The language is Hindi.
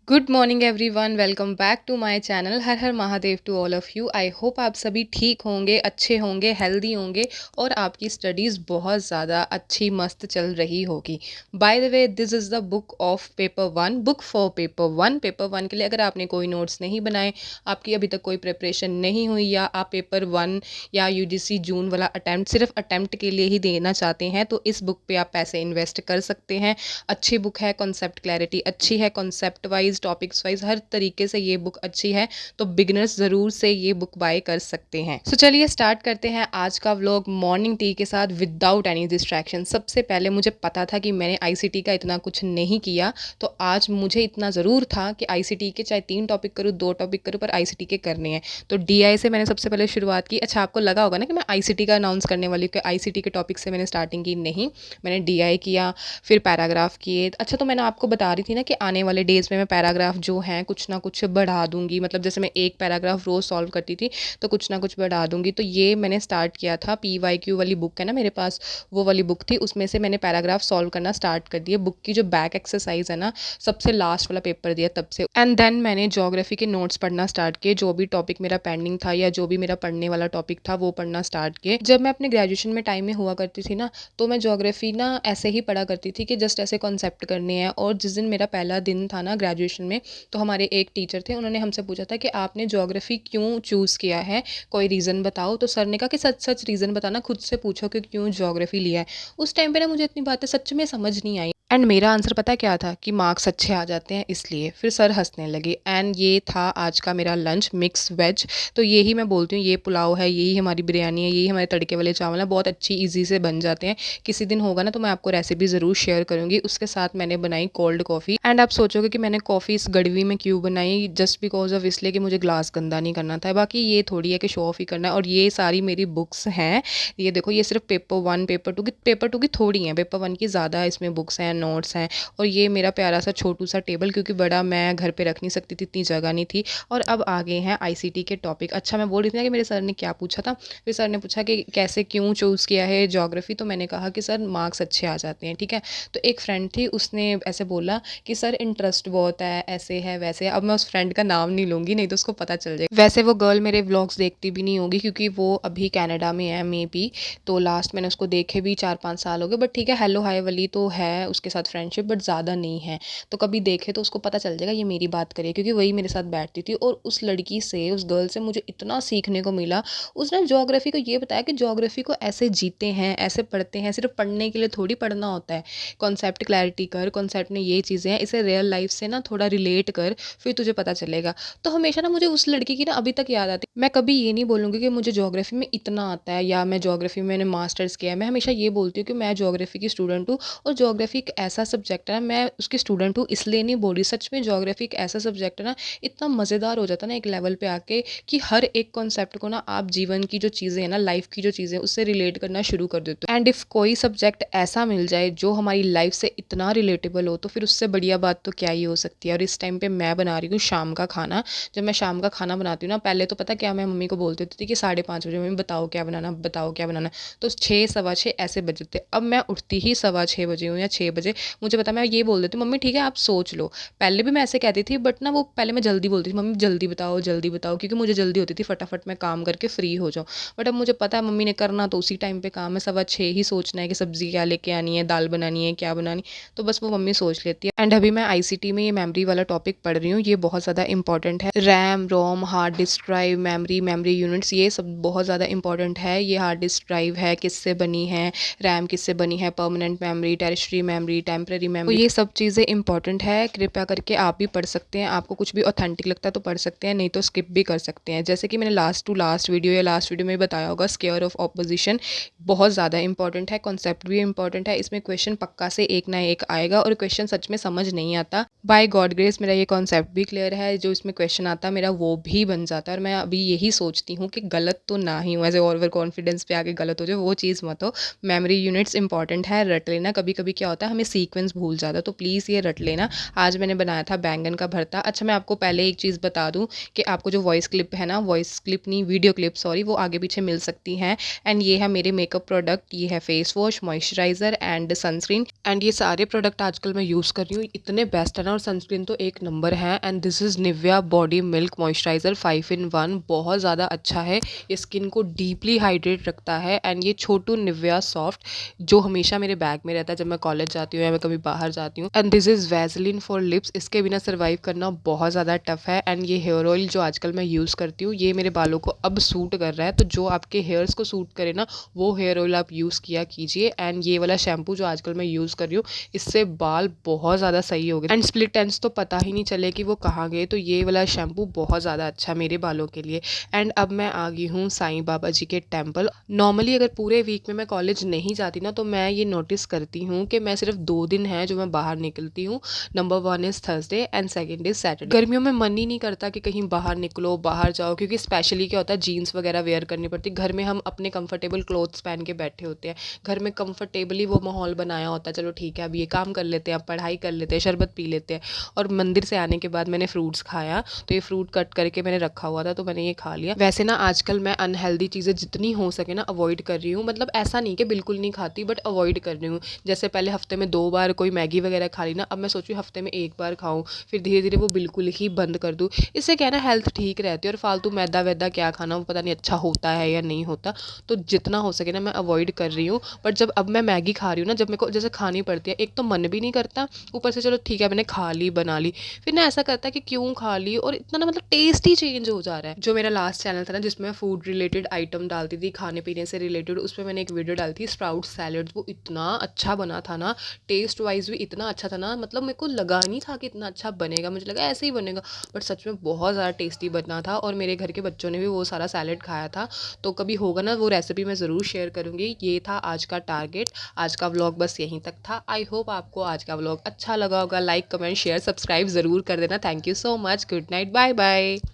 Good morning everyone, welcome back to my channel. हर हर Mahadev to all of you. I hope आप सभी ठीक होंगे, अच्छे होंगे, हेल्दी होंगे और आपकी स्टडीज़ बहुत ज़्यादा अच्छी मस्त चल रही होगी। By the way, this is the book of paper one, book for paper one के लिए अगर आपने कोई नोट्स नहीं बनाए, आपकी अभी तक कोई प्रिपरेशन नहीं हुई या आप पेपर वन या यूजीसी जून वाला अटैम्प्ट सिर्फ अटैम्प्ट के लिए ही देना चाहते हैं, तो इस बुक पे आप पैसे इन्वेस्ट कर सकते हैं। अच्छी बुक है, कॉन्सेप्ट क्लैरिटी अच्छी है, कॉन्सेप्ट वाइज टॉपिक्स वाइज हर तरीके से ये बुक अच्छी है, तो बिगनर्स ज़रूर से ये बुक बाय कर सकते हैं। सो चलिए स्टार्ट करते हैं आज का व्लॉग मॉर्निंग टी के साथ विदाउट एनी डिस्ट्रैक्शन। सबसे पहले मुझे पता था कि मैंने आईसीटी का इतना कुछ नहीं किया, तो आज मुझे इतना ज़रूर था कि आईसीटी के चाहे 3 टॉपिक करूँ, 2 टॉपिक करूँ, पर आईसीटी के करने हैं। तो डीआई से मैंने सबसे पहले शुरुआत की। अच्छा, आपको लगा होगा ना कि मैं आईसीटी का अनाउंस करने वाली हूँ कि आईसीटी के टॉपिक से मैंने स्टार्टिंग की, नहीं, मैंने डीआई किया, फिर पैराग्राफ किए। अच्छा, तो मैंने आपको बता रही थी ना कि आने वाले डेज़ में मैं पैराग्राफ जो हैं कुछ ना कुछ बढ़ा दूँगी, मतलब जैसे मैं एक पैराग्राफ रोज़ सॉल्व करती थी, तो कुछ ना कुछ बढ़ा दूँगी। तो ये मैंने स्टार्ट किया था, पीवाईक्यू वाली बुक है ना मेरे पास, वो वाली बुक थी, उसमें से मैंने पैराग्राफ सॉल्व करना स्टार्ट कर दिए। बुक की जो बैक एक्सरसाइज है ना, सबसे लास्ट वाला पेपर दिया तब से। एंड देन मैंने ज्योग्राफी के नोट्स पढ़ना स्टार्ट किए, जो भी टॉपिक मेरा पेंडिंग था या जो भी मेरा पढ़ने वाला टॉपिक था वो पढ़ना स्टार्ट किए। जब मैं अपने ग्रेजुएशन में टाइम में हुआ करती थी ना, तो मैं ज्योग्राफी ना ऐसे ही पढ़ा करती थी कि जस्ट ऐसे कॉन्सेप्ट करने हैं। और जिस दिन मेरा पहला दिन था ना ग्रेजुएशन में, तो हमारे एक टीचर थे, उन्होंने हमसे पूछा था कि आपने ज्योग्राफी क्यों चूज़ किया है, कोई रीज़न बताओ। तो सर ने कहा कि सच सच रीज़न बताना, खुद से पूछो कि क्यों ज्योग्राफी लिया है। उस टाइम पे ना मुझे इतनी बातें सच में समझ नहीं आई, एंड मेरा आंसर पता है क्या था, कि मार्क्स अच्छे आ जाते हैं इसलिए। फिर सर हंसने लगे। एंड ये था आज का मेरा लंच, मिक्स वेज। तो यही मैं बोलती हूँ, ये पुलाव है, यही हमारी बिरयानी है, यही हमारे तड़के वाले चावल है, बहुत अच्छी ईजी से बन जाते हैं। किसी दिन होगा ना तो मैं आपको रेसिपी ज़रूर शेयर करूँगी। उसके साथ मैंने बनाई कोल्ड कॉफ़ी। एंड आप सोचोगे कि मैंने कॉफ़ी इस गड़वी में क्यों बनाई, जस्ट बिकॉज ऑफ इसलिए कि मुझे ग्लास गंदा नहीं करना था। बाकी ये थोड़ी है कि शो ऑफ ही करना है। और ये सारी मेरी बुक्स हैं, ये देखो, ये सिर्फ पेपर वन पेपर टू की थोड़ी हैं, पेपर वन की ज़्यादा इसमें बुक्स हैं, नोट्स हैं। और ये मेरा प्यारा सा छोटू सा टेबल, क्योंकि बड़ा मैं घर पे रख नहीं सकती थी, इतनी जगह नहीं थी। और अब आगे हैं आईसीटी के टॉपिक। अच्छा, मैं बोल रही थी ना कि मेरे सर ने क्या पूछा था। फिर सर ने पूछा कि कैसे क्यों चूज़ किया है ज्योग्राफी, तो मैंने कहा कि सर मार्क्स अच्छे आ जाते हैं, ठीक है। तो एक फ्रेंड थी, उसने ऐसे बोला कि सर इंटरेस्ट बहुत है, ऐसे है वैसे है। अब मैं उस फ्रेंड का नाम नहीं लूँगी, नहीं तो उसको पता चल जाएगा। वैसे वो गर्ल मेरे व्लॉग्स देखती भी नहीं होगी, क्योंकि वो अभी कनाडा में है मे बी। तो लास्ट मैंने उसको देखे भी 4-5 साल हो गए, बट ठीक है, हेलो हाय वाली तो है उसके साथ फ्रेंडशिप, बट ज़्यादा नहीं है। तो कभी देखे तो उसको पता चल जाएगा ये मेरी बात करिए, क्योंकि वही मेरे साथ बैठती थी। और उस लड़की से, उस गर्ल से मुझे इतना सीखने को मिला। उसने ज्योग्राफी को ये बताया कि ज्योग्राफी को ऐसे जीते हैं, ऐसे पढ़ते हैं, सिर्फ पढ़ने के लिए थोड़ी पढ़ना होता है। कॉन्सेप्ट क्लैरिटी कर, कॉन्सेप्ट में ये चीज़ें हैं, इसे रियल लाइफ से ना थोड़ा रिलेट कर, फिर तुझे पता चलेगा। तो हमेशा ना मुझे उस लड़की की ना अभी तक याद आती। मैं कभी ये नहीं बोलूँगी कि मुझे ज्योग्राफी में इतना आता है या मैं ज्योग्राफी में मैंने मास्टर्स किया है। मैं हमेशा ये बोलती हूँ कि मैं ज्योग्राफी की स्टूडेंट हूँ। और ज्योग्राफी एक ऐसा सब्जेक्ट है ना, मैं उसकी स्टूडेंट हूँ इसलिए नहीं बोल रही, सच में ज्योग्राफी एक ऐसा सब्जेक्ट है ना, इतना मज़ेदार हो जाता है ना एक लेवल पे आके, कि हर एक कॉन्सेप्ट को ना आप जीवन की जो चीज़ें हैं ना, लाइफ की जो चीज़ें हैं, उससे रिलेट करना शुरू कर देते हो। एंड इफ़ कोई सब्जेक्ट ऐसा मिल जाए जो हमारी लाइफ से इतना रिलेटेबल हो, तो फिर उससे बढ़िया बात तो क्या ही हो सकती है। और इस टाइम पे मैं बना रही हूँ शाम का खाना। जब मैं शाम का खाना बनाती हूँ ना, पहले तो पता क्या, मैं मम्मी को बोलती होती थी कि 5:30 बजे मम्मी बताओ क्या बनाना, बताओ क्या बनाना। तो 6 सवा 6 ऐसे बजे थे। अब मैं उठती ही सवा 6 बजे हूँ या 6 बजे। मुझे पता, मैं ये बोल देती हूँ, मम्मी ठीक है आप सोच लो। पहले भी मैं ऐसे कहती थी, बट ना वो पहले मैं जल्दी बोलती थी, मम्मी जल्दी बताओ, क्योंकि मुझे जल्दी होती थी, फटाफट मैं काम करके फ्री हो जाऊँ। बट अब मुझे पता है मम्मी ने करना तो उसी टाइम पे काम है, सवा 6 ही सोचना है कि सब्जी क्या लेके आनी है, दाल बनानी है, क्या बनानी। तो बस वो मम्मी सोच लेती है। एंड अभी मैं आईसीटी में ये मेमोरी वाला टॉपिक पढ़ रही हूँ, ये बहुत ज़्यादा इंपॉर्टेंट है। RAM, ROM, hard disk drive, memory units, ये सब बहुत ज़्यादा इंपॉर्टेंट है। ये हार्ड डिस्क ड्राइव है, किससे बनी है, रैम किससे बनी है, permanent memory, territory memory, temporary memory, तो ये सब चीज़ें इंपॉर्टेंट है। कृपया करके आप भी पढ़ सकते हैं, आपको कुछ भी ऑथेंटिक लगता है तो पढ़ सकते हैं, नहीं तो स्किप भी कर सकते हैं। जैसे कि मैंने लास्ट वीडियो या लास्ट वीडियो में बताया होगा, स्क्वायर ऑफ ऑपोजिशन बहुत ज़्यादा इंपॉर्टेंट है, कॉन्सेप्ट भी इंपॉर्टेंट है। इसमें क्वेश्चन पक्का से एक ना एक आएगा, और क्वेश्चन सच में समझ नहीं आता। बाय गॉड ग्रेस मेरा ये कॉन्सेप्ट भी क्लियर है, जो इसमें क्वेश्चन आता है मेरा वो भी बन जाता है। और मैं अभी यही सोचती हूँ कि गलत तो ना ही हो, ऐसे ओवर कॉन्फिडेंस पे आके गलत हो जाए, वो चीज़ मत हो। मेमोरी यूनिट्स इंपॉर्टेंट है, रट लेना। कभी-कभी क्या होता है हमें सीक्वेंस भूल जाता है, तो प्लीज़ ये रट लेना। आज मैंने बनाया था बैंगन का भरता। अच्छा, मैं आपको पहले एक चीज़ बता दूँ कि आपको जो वॉइस क्लिप है ना, वॉइस क्लिप नहीं वीडियो क्लिप सॉरी, वो आगे पीछे मिल सकती हैं। एंड ये है मेरे मेकअप प्रोडक्ट, ये है face wash, moisturiser and sunscreen. And ये सारे प्रोडक्ट आजकल मैं यूज़ कर रही हूँ, इतने बेस्ट है ना, और सनस्क्रीन तो एक नंबर है। And this is Nivea body milk moisturiser 5 in 1, बहुत ज़्यादा अच्छा है, ये स्किन को डीपली हाइड्रेट रखता है। एंड ये छोटू निविया सॉफ्ट जो हमेशा मेरे बैग में रहता है जब मैं कॉलेज जाती हूँ या मैं कभी बाहर जाती हूँ। And this is Vaseline for lips, इसके बिना सर्वाइव करना बहुत ज़्यादा टफ है। एंड ये हेयर ऑयल जो आजकल मैं यूज़ करती हूँ, ये मेरे बालों को अब सूट कर रहा है, तो जो आपके हेयर्स को सूट करे ना, वो हेयर ऑयल आप यूज़ किया कीजिए। एंड ये वाला शैम्पू जो आजकल मैं यूज़ कर रही हूँ, इससे बाल बहुत ज़्यादा सही हो गए। एंड स्प्लिट एंड्स तो पता ही नहीं चले कि वो कहाँ गए, तो ये वाला शैम्पू बहुत ज़्यादा अच्छा मेरे बालों के लिए। एंड अब मैं आ गई हूँ साईं बाबा जी के टेम्पल। नॉर्मली अगर पूरे वीक में मैं कॉलेज नहीं जाती ना, तो मैं ये नोटिस करती हूँ कि मैं सिर्फ 2 दिन है जो मैं बाहर निकलती हूँ। Number 1 is Thursday and second is Saturday. गर्मियों में मन ही नहीं करता कि कहीं बाहर निकलो, बाहर जाओ, क्योंकि स्पेशली क्या होता है जीन्स वगैरह वेयर करनी पड़ती है। घर में हम अपने कंफर्टेबल क्लोथ्स पहन के बैठे होते हैं, घर में कंफर्टेबली वो माहौल बनाया होता है, चलो ठीक है अब ये काम कर लेते हैं, अब पढ़ाई कर लेते हैं, शरबत पी लेते हैं। और मंदिर से आने के बाद मैंने फ्रूट्स खाया, तो ये फ्रूट कट करके मैंने रखा हुआ था, तो मैंने ये खा लिया। वैसे ना आजकल मैं अनहेल्दी चीज़ें जितनी हो सके ना अवॉइड कर रही हूँ, मतलब ऐसा नहीं कि बिल्कुल नहीं खाती, बट अवॉइड कर रही हूँ। जैसे पहले हफ्ते में 2 बार कोई मैगी वगैरह खा ली ना, अब मैं सोच रही हूँ हफ्ते में 1 बार खाऊँ, फिर धीरे धीरे वो बिल्कुल ही बंद कर दूँ। इससे क्या है ना, हेल्थ ठीक रहती है, और फालतू मैदा वैदा क्या खाना, वो पता नहीं अच्छा होता है या नहीं होता, तो जितना हो सके ना मैं अवॉइड कर रही हूँ। बट जब अब मैं मैगी खा रही हूँ ना, जब मेरे को जैसे खानी पड़ती है, एक तो मन भी नहीं करता, ऊपर से चलो ठीक है मैंने खा ली बना ली, फिर ना ऐसा करता है कि क्यों खा ली, और इतना ना मतलब टेस्ट ही चेंज हो जा रहा है। जो मेरा लास्ट चैनल था ना जिसमें मैं फूड रिलेटेड आइटम डालती थी, खाने पीने से रिलेटेड, उसमें मैंने एक वीडियो डाली थी स्प्राउट सैलड, वो इतना अच्छा बना था ना, टेस्ट वाइज भी इतना अच्छा था ना, मतलब मेरे को लगा नहीं था कि इतना अच्छा बनेगा, मुझे लगा ऐसे ही बनेगा, बट सच में बहुत ज़्यादा टेस्टी बना था। और मेरे घर के बच्चों ने भी वो सारा सैलड खाया था, तो कभी होगा ना वो रेसिपी मैं ज़रूर शेयर करूँगी। ये था आज का टारगेट, आज का व्लॉग बस यहीं तक था। आई होप आपको आज का व्लॉग अच्छा लगा होगा। लाइक कमेंट शेयर सब्सक्राइब ज़रूर कर देना। Thank you so much, good night, bye bye.